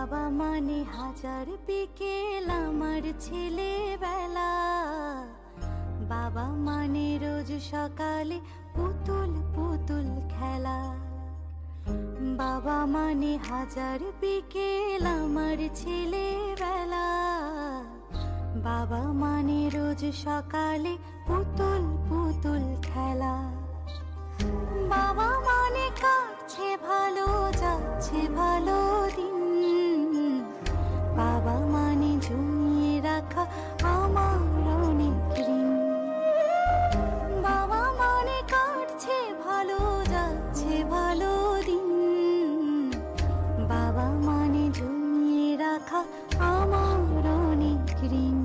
বাবা মানে হাজার বিকেল আমার ছেলেবেলা, বাবা মানে রোজ সকালে পুতুল পুতুল খেলা। বাবা মানে হাজার বিকেল আমার ছেলেবেলা, বাবা মানে রোজ সকালে পুতুল পুতুল খেলা। বাবা মানে কাটছে ভালো যাচ্ছে ভালো দিন, বাবা মানে জমিয়ে রাখা আমার অনেক ঋণ। বাবা মানে কাটছে ভালো যাচ্ছে ভালো দিন, বাবা মানে জমিয়ে রাখা আমার অনেক ঋণ।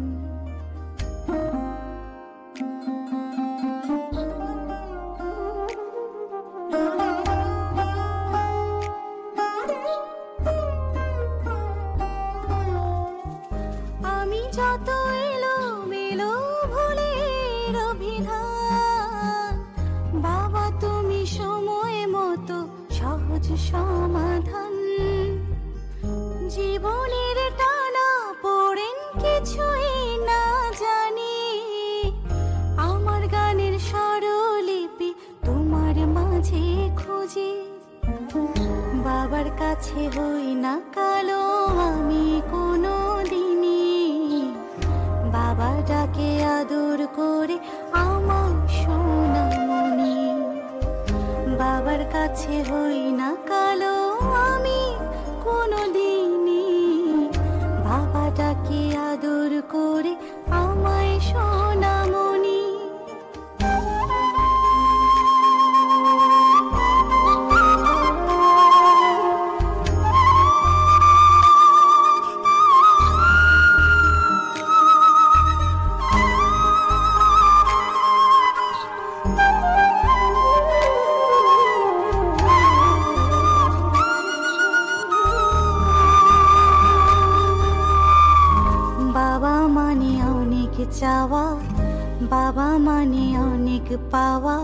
যত এলো মেলো ভুলের অভিধান, বাবা তুমি সময় মতো সহজ সমাধান। জীবনের টানা পড়েন কিছুই না জানি, আমার গানের স্বরলিপি তোমার মাঝে খুঁজি। বাবার কাছে হই না কালো আমি কোনো দিনই, বাবা ডাকে আদর করে আমার সোনামণি। বাবার কাছে হই না কালো আমি কোনো দিনই, বাবা ডাকে আদর করে আমায় সোনামণি। বাবা মানে অনেক চাওয়া, বাবা মানে অনেক পাওয়া,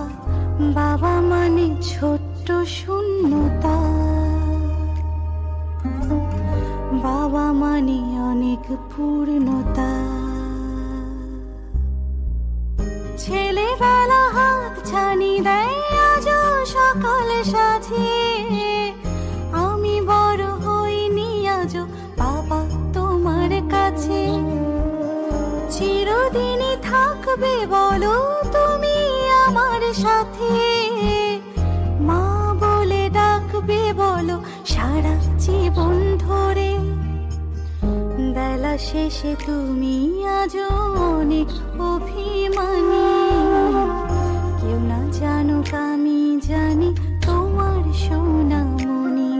বাবা মানে ছোট্ট শূন্যতা। বাবা মানে অনেক পূর্ণতা। ছেলেবেলা হাত ছানি দেয় আজও সকাল সাজে, আমি বড় হইনি আজও বাবা তোমার কাছে। চিরদিনই থাকবে বলো তুমি আমার সাথে, মা বলে ডাকবে বলো সারা জীবন ধরে। বেলা শেষে তুমি আজও অনেক অভিমানী, কেউ না জানুক আমি জানি তোমার সোনামণি।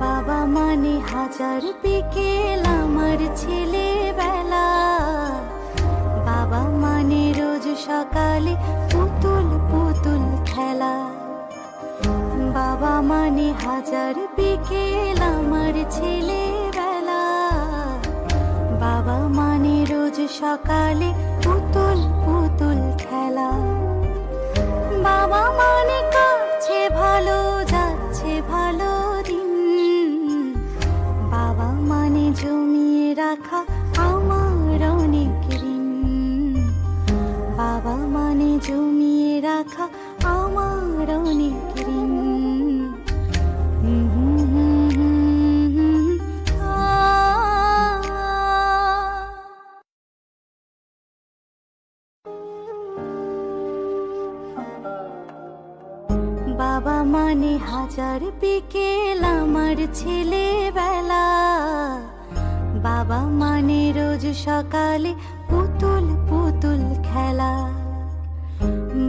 বাবা মানে হাজার বিকেল আমার ছেলেবেলা, বাবা মানে রোজ সকালে পুতুল পুতুল খেলা। বাবা মানে হাজার বিকেল আমার ছেলেবেলা, বাবা মানে রোজ সকালে পুতুল পুতুল খেলা। বাবা মানে কাটছে ভালো যাচ্ছে ভালো দিন, বাবা মানে জমিয়ে রাখা আমার অনেক ঋণ। বাবা মানে জমিয়ে রাখা আমার অনেক ঋণ। বাবা মানে হাজার বিকেল আমার ছেলেবেলা, বাবা মানে রোজ সকালে পুতুল পুতুল খেলা।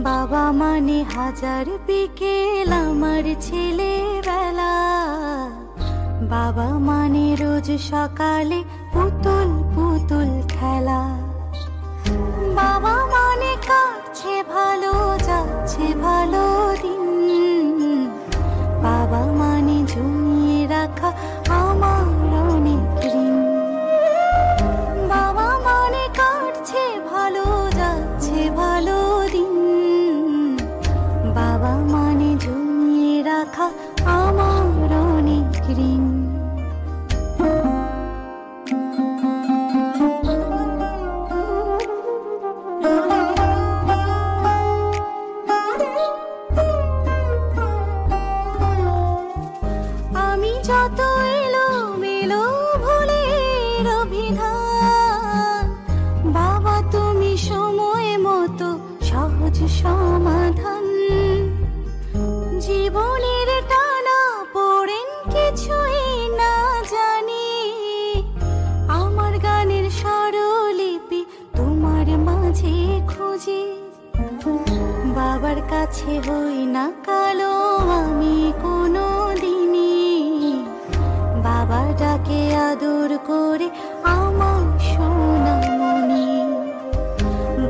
বাবা মানে হাজার বিকেল আমার ছেলেবেলা, বাবা মানে রোজ সকালে পুতুল পুতুল খেলা। বাবা মানে কাটছে ভালো যাচ্ছে ভালো দিন, বাবা মানে জমিয়ে রাখা আমার অনেক ঋণ। বাবা মানে কাটছে ভালো যাচ্ছে ভালো দিন, বাবা মানে জমিয়ে রাখা আমার অনেক ঋণ। কত এলো মেলো ভুলের অভিধান। বাবা তুমি সময় মতো সহজ সমাধান। জীবনের টানা পড়েন কিছুই না জানি, আমার গানের স্বরলিপি তোমার মাঝে খুঁজি। বাবার কাছে হই না কালো আমি কোনো দিনই, বাবা ডাকে আদর করে আমার সোনামণি।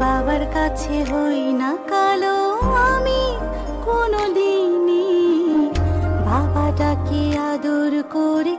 বাবার কাছে হই না কালো আমি কোনো দিনই, বাবা ডাকে আদর করে